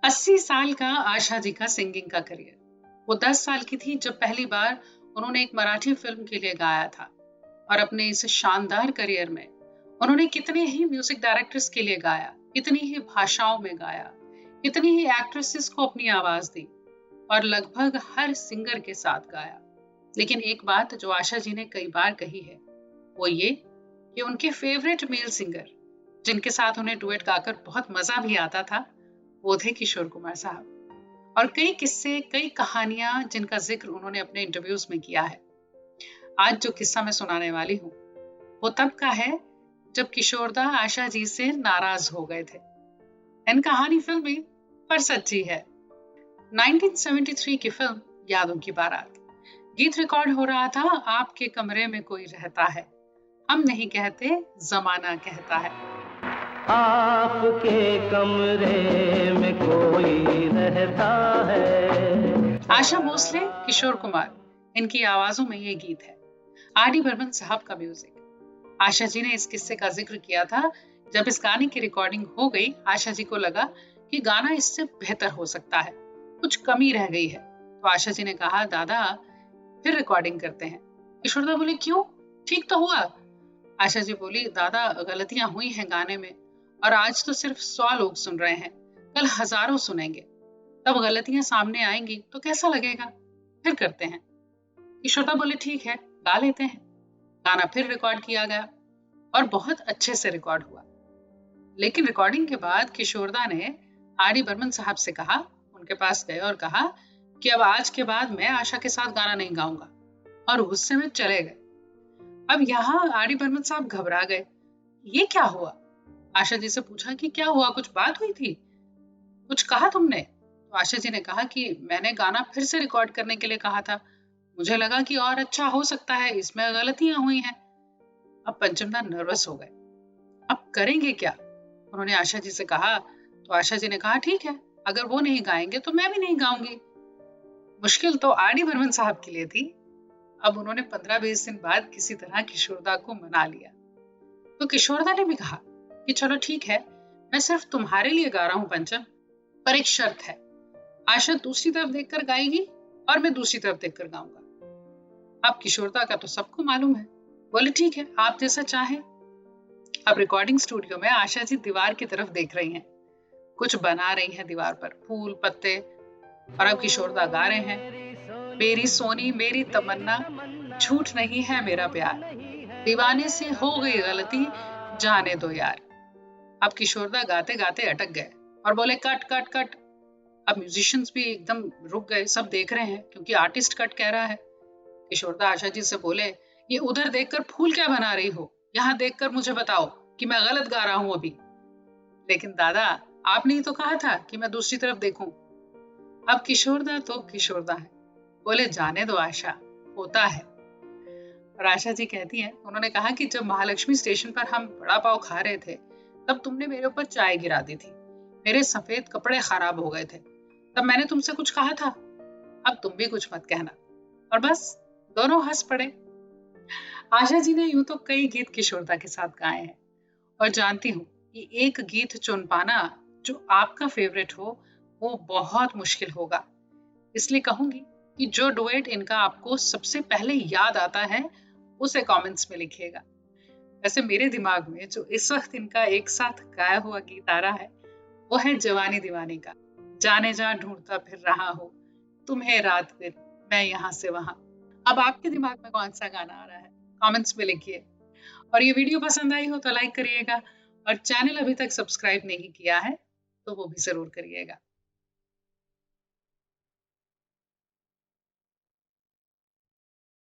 80 साल का आशा जी का सिंगिंग का करियर। वो 10 साल की थी जब पहली बार उन्होंने एक मराठी फिल्म के लिए गाया था और अपने इस शानदार करियर में उन्होंने कितने ही म्यूजिक डायरेक्टर्स के लिए गाया, कितनी ही भाषाओं में गाया, कितनी ही एक्ट्रेसेस को अपनी आवाज दी और लगभग हर सिंगर के साथ गाया। लेकिन एक बात जो आशा जी ने कई बार कही है वो ये कि उनके फेवरेट मेल सिंगर जिनके साथ उन्हें डुएट गाकर बहुत मजा भी आता था वो थे किशोर कुमार साहब। और कई किस्से, कई कहानियां जिनका जिक्र उन्होंने अपने इंटरव्यूज में किया है। आज जो किस्सा मैं सुनाने वाली हूँ वो तब का है जब किशोरदा आशा जी से नाराज हो गए थे। इन कहानी फिल्मी पर सच्ची है। 1973 की फिल्म यादों की बारात। गीत रिकॉर्ड हो रहा था आपके कमरे में कोई रहता है, हम नहीं कहते जमाना कहता है। आपके कमरे में कोई रहता है। आशा भोसले, किशोर कुमार, इनकी आवाजों में ये गीत है। आर.डी. बर्मन साहब का म्यूजिक। आशा जी ने इस किस्से का जिक्र किया था। जब इस गाने की रिकॉर्डिंग हो गई, आशा जी को लगा कि गाना इससे बेहतर हो सकता है, कुछ कमी रह गई है। तो आशा जी ने कहा, दादा फिर रिकॉर्डिंग करते हैं। किशोरदा बोले, क्यों, ठीक तो हुआ। आशा जी बोली, दादा गलतियां हुई हैं गाने में और आज तो सिर्फ 100 लोग सुन रहे हैं, कल हजारों सुनेंगे, तब गलतियां सामने आएंगी तो कैसा लगेगा, फिर करते हैं। किशोरदा बोले, ठीक है, गा लेते हैं। गाना फिर रिकॉर्ड किया गया और बहुत अच्छे से रिकॉर्ड हुआ। लेकिन रिकॉर्डिंग के बाद किशोरदा ने आर.डी. बर्मन साहब से कहा, उनके पास गए और कहा कि अब आज के बाद मैं आशा के साथ गाना नहीं गाऊंगा, और गुस्से में चले गए। अब यहाँ आर.डी. बर्मन साहब घबरा गए, ये क्या हुआ। आशा जी से पूछा कि क्या हुआ, कुछ बात हुई थी, कुछ कहा तुमने। तो आशा जी ने कहा कि मैंने गाना फिर से रिकॉर्ड करने के लिए कहा था, मुझे लगा कि और अच्छा हो सकता है, इसमें गलतियां हुई हैं। अब पंचमदा नर्वस हो गए, अब करेंगे क्या। उन्होंने आशा जी से कहा, तो आशा जी ने कहा, ठीक है, अगर वो नहीं गाएंगे तो मैं भी नहीं गाऊंगी। मुश्किल तो आर.डी. बर्मन साहब के लिए थी। अब उन्होंने 15-20 दिन बाद किसी तरह किशोरदा को मना लिया। तो किशोरदा ने भी कहा कि चलो ठीक है, मैं सिर्फ तुम्हारे लिए गा रहा हूं पंचम, पर एक शर्त है, आशा दूसरी तरफ देखकर गाएगी और मैं दूसरी तरफ देखकर गाऊंगा। अब किशोरदा का तो सबको मालूम है, बोले ठीक है, आप जैसा चाहें। अब रिकॉर्डिंग स्टूडियो में आशा जी दीवार की तरफ देख रही हैं, कुछ बना रही हैं दीवार पर, फूल पत्ते। और अब किशोरदा गा रहे हैं, मेरी सोनी मेरी तमन्ना, झूठ नहीं है मेरा प्यार, दीवाने से हो गई गलती, जाने दो यार। अब किशोरदा गाते गाते अटक गए और बोले, कट कट कट। अब म्यूजिशियंस भी एकदम रुक गए, सब देख रहे हैं क्योंकि आर्टिस्ट कट कह रहा है। किशोरदा आशा जी से बोले, ये उधर देखकर फूल क्या बना रही हो, यहाँ देखकर मुझे बताओ कि मैं गलत गा रहा हूं अभी। लेकिन दादा, आपने ही तो कहा था कि मैं दूसरी तरफ देखूं। अब किशोरदा तो किशोरदा है, बोले जाने दो आशा, होता है। और आशा जी कहती हैं, उन्होंने कहा कि जब महालक्ष्मी स्टेशन पर हम बड़ा पाव खा रहे थे तब तुमने मेरे ऊपर चाय गिरा दी थी, मेरे सफेद कपड़े खराब हो गए थे, तब मैंने तुमसे कुछ कहा था, अब तुम भी कुछ मत कहना। और बस दोनों हंस पड़े। आशा जी ने यूं तो कई गीत किशोरदा के साथ गाए हैं और जानती हूँ कि एक गीत चुन पाना जो आपका फेवरेट हो वो बहुत मुश्किल होगा। इसलिए कहूंगी कि जो डुएट इनका आपको सबसे पहले याद आता है उसे कमेंट्स में लिखिएगा। वैसे मेरे दिमाग में जो इस वक्त इनका एक साथ गाया हुआ गीत आ रहा है वो है जवानी दीवानी का, जाने जा ढूंढता फिर रहा हो, तुम्हें रात दिन मैं यहाँ से वहां। अब आपके दिमाग में कौन सा गाना आ रहा है, कमेंट्स में लिखिए। और ये वीडियो पसंद आई हो तो लाइक करिएगा और चैनल अभी तक सब्सक्राइब नहीं किया है तो वो भी जरूर करिएगा।